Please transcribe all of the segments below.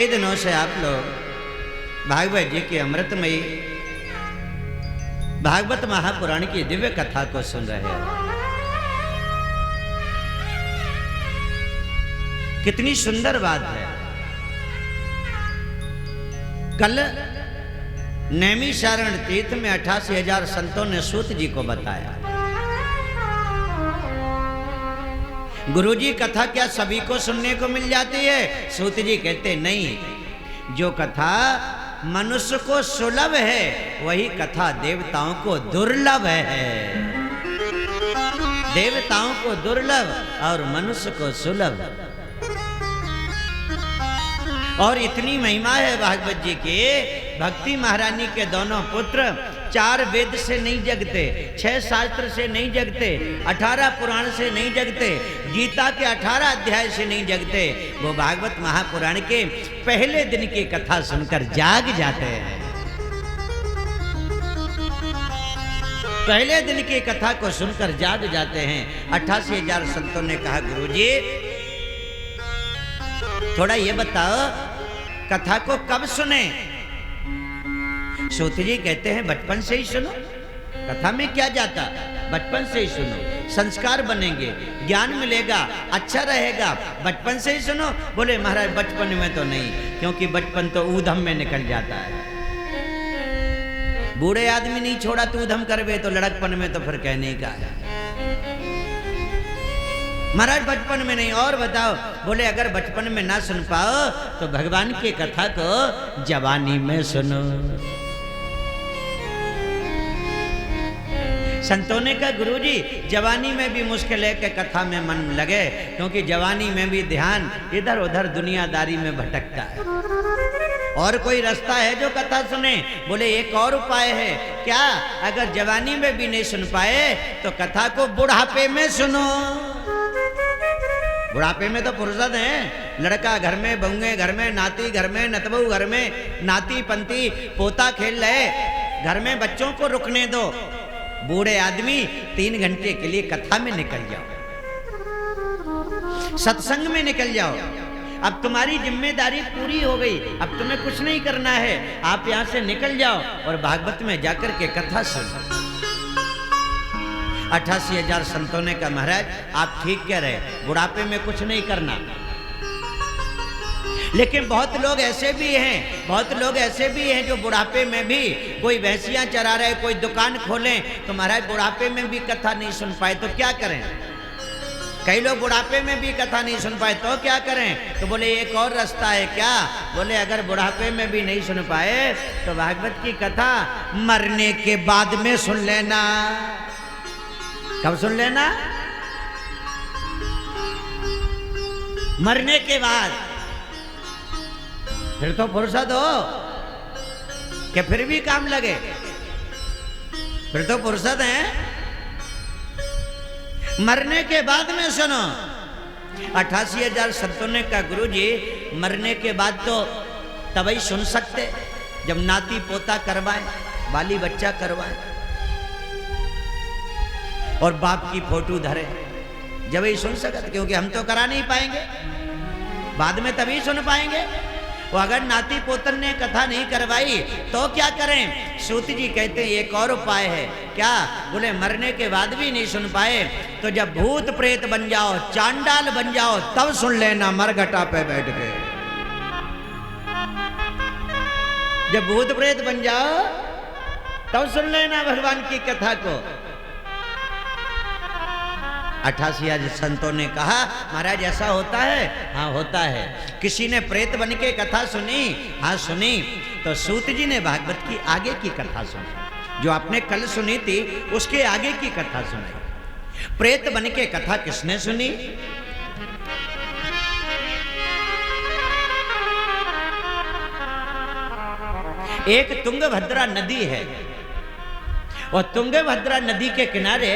कई दिनों से आप लोग भागवत जी की अमृतमयी भागवत महापुराण की दिव्य कथा को सुन रहे हैं। कितनी सुंदर बात है। कल नैमिषारण्य तीर्थ में 88,000 संतों ने सूत जी को बताया, गुरुजी कथा क्या सभी को सुनने को मिल जाती है? सूत जी कहते नहीं, जो कथा मनुष्य को सुलभ है वही कथा देवताओं को दुर्लभ है। देवताओं को दुर्लभ और मनुष्य को सुलभ। और इतनी महिमा है भागवत जी की। भक्ति महारानी के दोनों पुत्र 4 वेद से नहीं जगते, 6 शास्त्र से नहीं जगते, 18 पुराण से नहीं जगते, गीता के 18 अध्याय से नहीं जगते। वो भागवत महापुराण के पहले दिन की कथा सुनकर जाग जाते हैं। पहले दिन की कथा को सुनकर जाग जाते हैं। 88,000 संतों ने कहा, गुरुजी थोड़ा ये बताओ कथा को कब सुने? सूत जी कहते हैं बचपन से ही सुनो। कथा में क्या जाता, बचपन से ही सुनो, संस्कार बनेंगे, ज्ञान मिलेगा, अच्छा रहेगा, बचपन से ही सुनो। बोले महाराज बचपन में तो नहीं, क्योंकि बचपन तो ऊधम में निकल जाता है। बूढ़े आदमी नहीं छोड़ा तो ऊधम करवे तो लड़कपन में तो फिर कहने का है। महाराज बचपन में नहीं। और बताओ? बोले अगर बचपन में ना सुन पाओ तो भगवान की कथा को जवानी में सुनो। संतों ने कहा गुरुजी जवानी में भी मुश्किल है कि कथा में मन लगे, क्योंकि जवानी में भी ध्यान इधर उधर दुनियादारी में भटकता है। और कोई रास्ता है जो कथा सुने? बोले एक और उपाय है। क्या? अगर जवानी में भी नहीं सुन पाए तो कथा को बुढ़ापे में सुनो। बुढ़ापे में तो फुर्सत है, लड़का घर में, बहुएं घर में, नाती घर में, नतबू घर में, नाती पंती पोता खेल रहे, घर में बच्चों को रुकने दो। बूढ़े आदमी 3 घंटे के लिए कथा में निकल जाओ, सत्संग में निकल जाओ। अब तुम्हारी जिम्मेदारी पूरी हो गई, अब तुम्हें कुछ नहीं करना है। आप यहां से निकल जाओ और भागवत में जाकर के कथा सुनो। 88,000 संतों ने कहा महाराज आप ठीक कह रहे, बुढ़ापे में कुछ नहीं करना। लेकिन बहुत लोग ऐसे भी हैं, बहुत लोग ऐसे भी हैं जो बुढ़ापे में भी कोई भैंसियां चरा रहे, कोई दुकान खोलें, तो महाराज बुढ़ापे में भी कथा नहीं सुन पाए तो क्या करें? कई लोग बुढ़ापे में भी कथा नहीं सुन पाए तो क्या करें? तो बोले एक और रास्ता है। क्या? बोले अगर बुढ़ापे में भी नहीं सुन पाए तो भागवत की कथा मरने के बाद में सुन लेना। कब सुन लेना? मरने के बाद। फिर तो फुर्सत हो कि फिर भी काम लगे, फिर तो फुर्सत है। मरने के बाद में सुनो। 88,000 संतों ने कहा गुरुजी मरने के बाद तो तभी सुन सकते जब नाती पोता करवाए, बाली बच्चा करवाए और बाप की फोटो धरे, जब ही सुन सकते, क्योंकि हम तो करा नहीं पाएंगे, बाद में तभी सुन पाएंगे। वो अगर नाती पोतन ने कथा नहीं करवाई तो क्या करें? सूत जी कहते हैं एक और उपाय है। क्या? बोले मरने के बाद भी नहीं सुन पाए तो जब भूत प्रेत बन जाओ, चांडाल बन जाओ, तब सुन लेना मरघटा पे बैठ के। जब भूत प्रेत बन जाओ तब सुन लेना भगवान की कथा को। 88,000 संतों ने कहा महाराज ऐसा होता है? हाँ होता है। किसी ने प्रेत बन के कथा सुनी? हाँ सुनी। तो सूत जी ने भागवत की आगे की कथा सुनी, जो आपने कल सुनी थी उसके आगे की कथा सुनाई। प्रेत बन के कथा किसने सुनी? एक तुंगभद्रा नदी है और तुंगभद्रा नदी के किनारे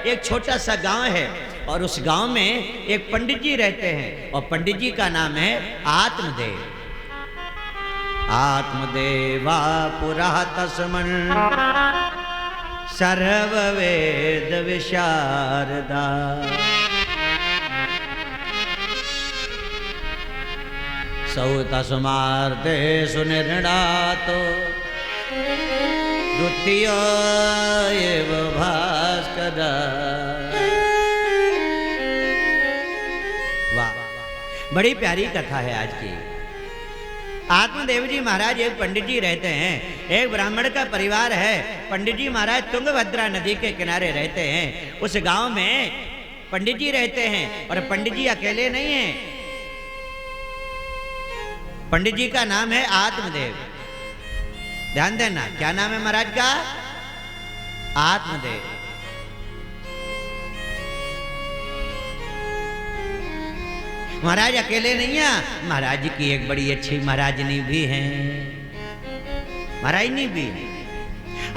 एक छोटा सा गांव है और उस गांव में एक पंडित जी रहते हैं और पंडित जी का नाम है आत्मदेव। आत्मदेवा पुरा तस्मन् सर्ववेद विशारदा। सौ तस्मार्थे सुनिर्णातो द्वितीय एव भास्कर। वाह, बड़ी प्यारी कथा है आज की। आत्मदेव जी महाराज एक पंडित जी रहते हैं, एक ब्राह्मण का परिवार है। पंडित जी महाराज तुंगभद्रा नदी के किनारे रहते हैं। उस गांव में पंडित जी रहते हैं और पंडित जी अकेले नहीं हैं। पंडित जी का नाम है आत्मदेव। ध्यान देना, क्या नाम है महाराज का? आत्मदेव। महाराज अकेले नहीं है, महाराज जी की एक बड़ी अच्छी महाराजनी भी है। महाराजनी भी है।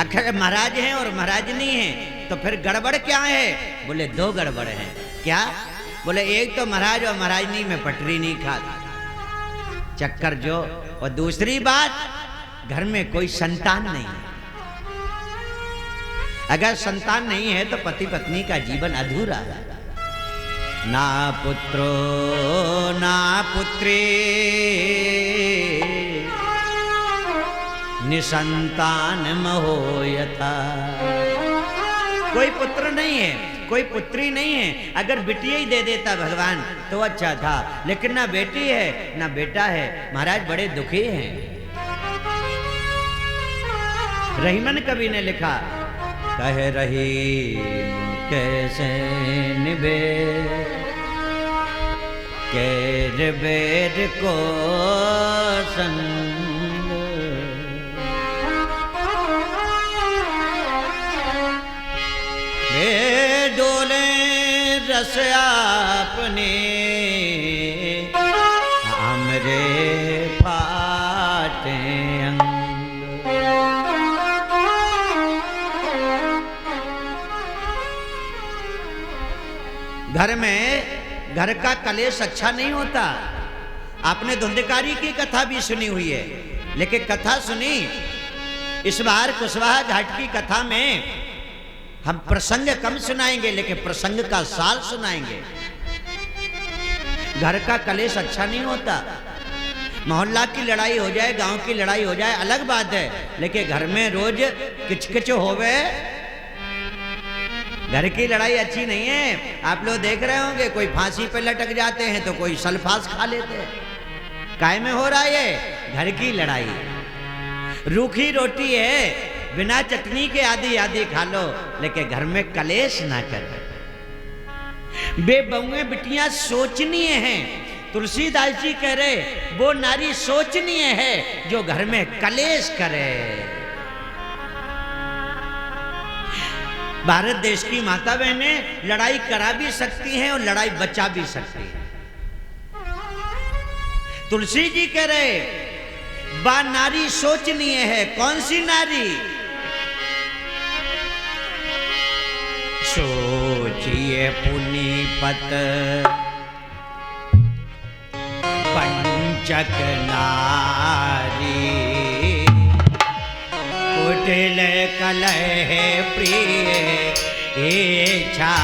अगर महाराज हैं और महाराजनी हैं तो फिर गड़बड़ क्या है? बोले दो गड़बड़ है। क्या? बोले एक तो महाराज और महाराजनी में पटरी नहीं खाती, चक्कर जो, और दूसरी बात घर में कोई संतान नहीं है। अगर संतान नहीं है तो पति पत्नी का जीवन अधूरा है। ना पुत्रो ना पुत्री निसंतान महो यथा। कोई पुत्र नहीं है, कोई पुत्री नहीं है। अगर बिटिया ही दे देता भगवान तो अच्छा था, लेकिन ना बेटी है ना बेटा है। महाराज बड़े दुखी हैं। रहीमन कवि ने लिखा, कह रही कैसे निभे कैर बेर को संग। वे डोले रस आपने हमरे फाटे अंग। घर में घर का कलेश अच्छा नहीं होता। आपने धुंधकारी की कथा भी सुनी हुई है, लेकिन कथा सुनी इस बार कुशवाहा घाट की कथा में हम प्रसंग कम सुनाएंगे, लेकिन प्रसंग का साल सुनाएंगे। घर का कलेश अच्छा नहीं होता। मोहल्ला की लड़ाई हो जाए, गांव की लड़ाई हो जाए अलग बात है, लेकिन घर में रोज किचकिच होवे, घर की लड़ाई अच्छी नहीं है। आप लोग देख रहे होंगे, कोई फांसी पे लटक जाते हैं तो कोई सल्फास खा लेते हैं। काय में हो रहा है ये? घर की लड़ाई। रूखी रोटी है, बिना चटनी के आधी आधी खा लो, लेकिन घर में कलेश ना कर। बेबहुएं बिटियां सोचनीय हैं। तुलसीदास जी कह रहे, वो नारी सोचनीय है जो घर में कलेश करे। भारत देश की माता बहनें लड़ाई करा भी सकती हैं और लड़ाई बचा भी सकती हैं। तुलसी जी कह रहे, बा नारी सोचनीय है। कौन सी नारी? सोचिए पुनीपत पंचक नारी, कुटिल कलह प्रिय इच्छा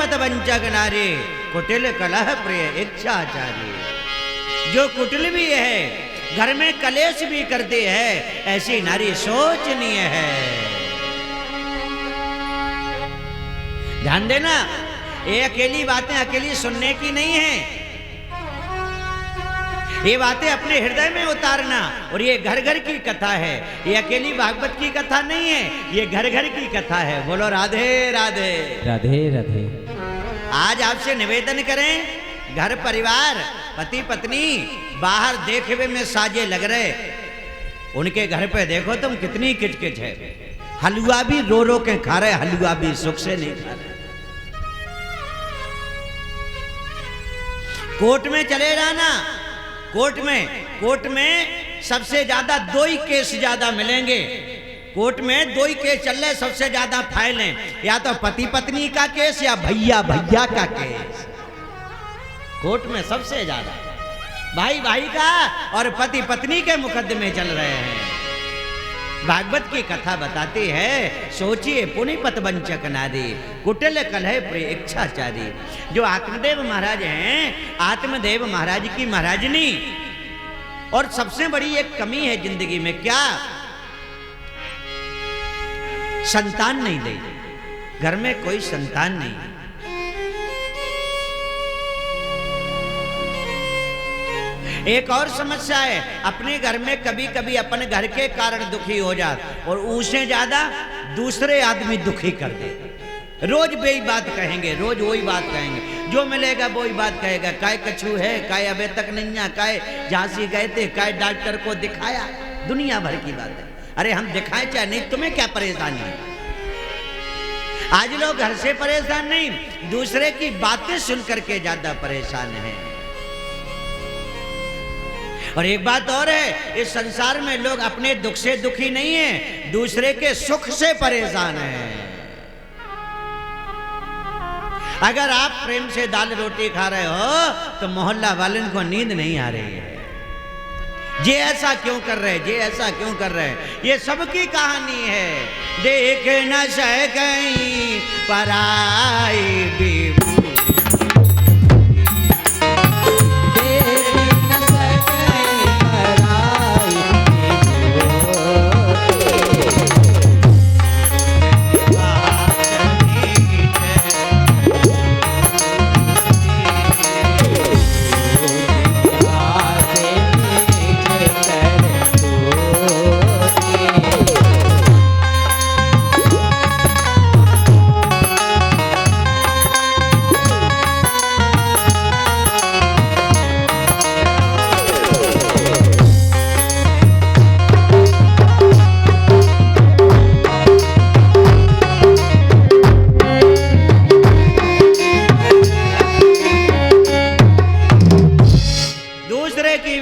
पत वंचक नारी, कुटिल कलह प्रिय इच्छाचारी। जो कुटिल भी है, घर में कलेश भी करती है, ऐसी नारी शोचनीय है। ध्यान देना, ये अकेली बातें अकेली सुनने की नहीं है, ये बातें अपने हृदय में उतारना। और ये घर घर की कथा है, ये अकेली भागवत की कथा नहीं है, ये घर घर की कथा है। बोलो राधे राधे राधे राधे। आज आपसे निवेदन करें, घर परिवार पति पत्नी बाहर देखवे में साजे लग रहे, उनके घर पे देखो तुम कितनी किचकिच है। हलवा भी रो रो के खा रहे, हलवा भी सुख से नहीं खा रहे। कोर्ट में चले जाना, कोर्ट में सबसे ज्यादा 2 ही केस ज्यादा मिलेंगे। कोर्ट में 2 ही केस चल रहे, सबसे ज्यादा फाइल हैं, या तो पति पत्नी का केस या भैया भैया का केस। कोर्ट में सबसे ज्यादा भाई भाई का और पति पत्नी के मुकदमे चल रहे हैं। भागवत की कथा बताती है, सोचिए पुनिपत वंचक नारी, कुटिल कलह प्रिय इच्छाचारी। जो आत्मदेव महाराज हैं, आत्मदेव महाराज की महाराजनी, और सबसे बड़ी एक कमी है जिंदगी में, क्या? संतान नहीं दे, घर में कोई संतान नहीं। एक और समस्या है, अपने घर में कभी कभी अपने घर के कारण दुखी हो जाते, और उससे ज्यादा दूसरे आदमी दुखी कर दे। रोज वही बात कहेंगे, रोज वही बात कहेंगे, जो मिलेगा वही बात कहेगा। काय कछू है, काय अबे तक नहीं आ, काय झांसी गए थे, काय डॉक्टर को दिखाया, दुनिया भर की बात है। अरे हम दिखाए चाहे नहीं, तुम्हें क्या परेशानी है? आज लोग घर से परेशान नहीं, दूसरे की बातें सुन करके ज्यादा परेशान हैं। और एक बात और है, इस संसार में लोग अपने दुख से दुखी नहीं है, दूसरे के सुख से परेशान हैं। अगर आप प्रेम से दाल रोटी खा रहे हो तो मोहल्ला वालों को नींद नहीं आ रही है। ये ऐसा क्यों कर रहे, ये ऐसा क्यों कर रहे, ये सबकी कहानी है। देख न सकें पराई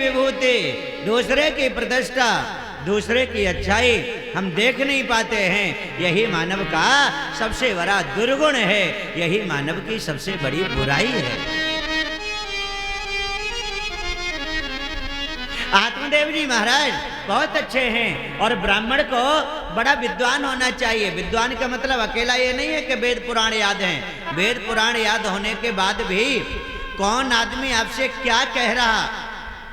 विभूति, दूसरे की प्रतिष्ठा, दूसरे की अच्छाई हम देख नहीं पाते हैं। यही मानव का सबसे बड़ा दुर्गुण है, यही मानव की सबसे बड़ी बुराई है। आत्मदेव जी महाराज बहुत अच्छे हैं, और ब्राह्मण को बड़ा विद्वान होना चाहिए। विद्वान का मतलब अकेला ये नहीं है कि वेद पुराण याद हैं। वेद पुराण याद होने के बाद भी कौन आदमी आपसे क्या कह रहा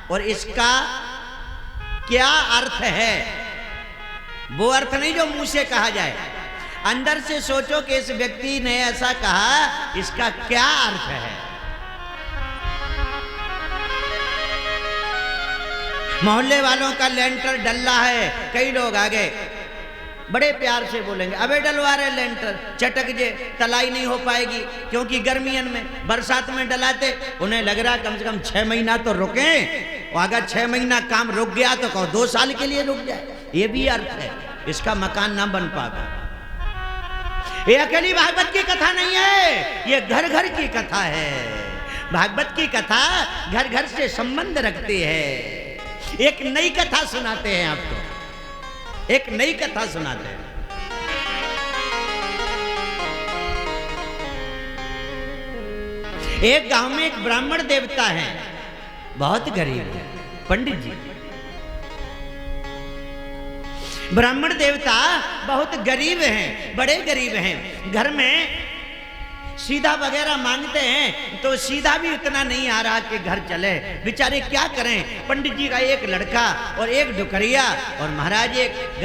और इसका क्या अर्थ है, वो अर्थ नहीं जो मुंह से कहा जाए। अंदर से सोचो कि इस व्यक्ति ने ऐसा कहा, इसका क्या अर्थ है। मोहल्ले वालों का लेंटर डल्ला है, कई लोग आ गए, बड़े प्यार से बोलेंगे, अबे डलवा रहे लेंटर, चटक जे, तलाई नहीं हो पाएगी, क्योंकि गर्मियन में बरसात में डलाते, उन्हें लग रहा कम से कम 6 महीना तो रुके, और अगर 6 महीना काम रुक गया तो कहो 2 साल के लिए रुक जाए। ये भी अर्थ है, इसका मकान ना बन पाएगा। ये अकेली भागवत की कथा नहीं है, ये घर घर की कथा है। भागवत की कथा घर घर से संबंध रखती है। एक नई कथा सुनाते हैं आपको, एक नई कथा सुनाते हैं। एक गांव में एक ब्राह्मण देवता है, बहुत गरीब है, पंडित जी। ब्राह्मण देवता बहुत गरीब हैं, बड़े गरीब हैं। घर में सीधा वगैरह मांगते हैं तो सीधा भी उतना नहीं आ रहा कि घर चले। बेचारे क्या करें, पंडित जी का एक लड़का और एक डुकरिया और महाराज एक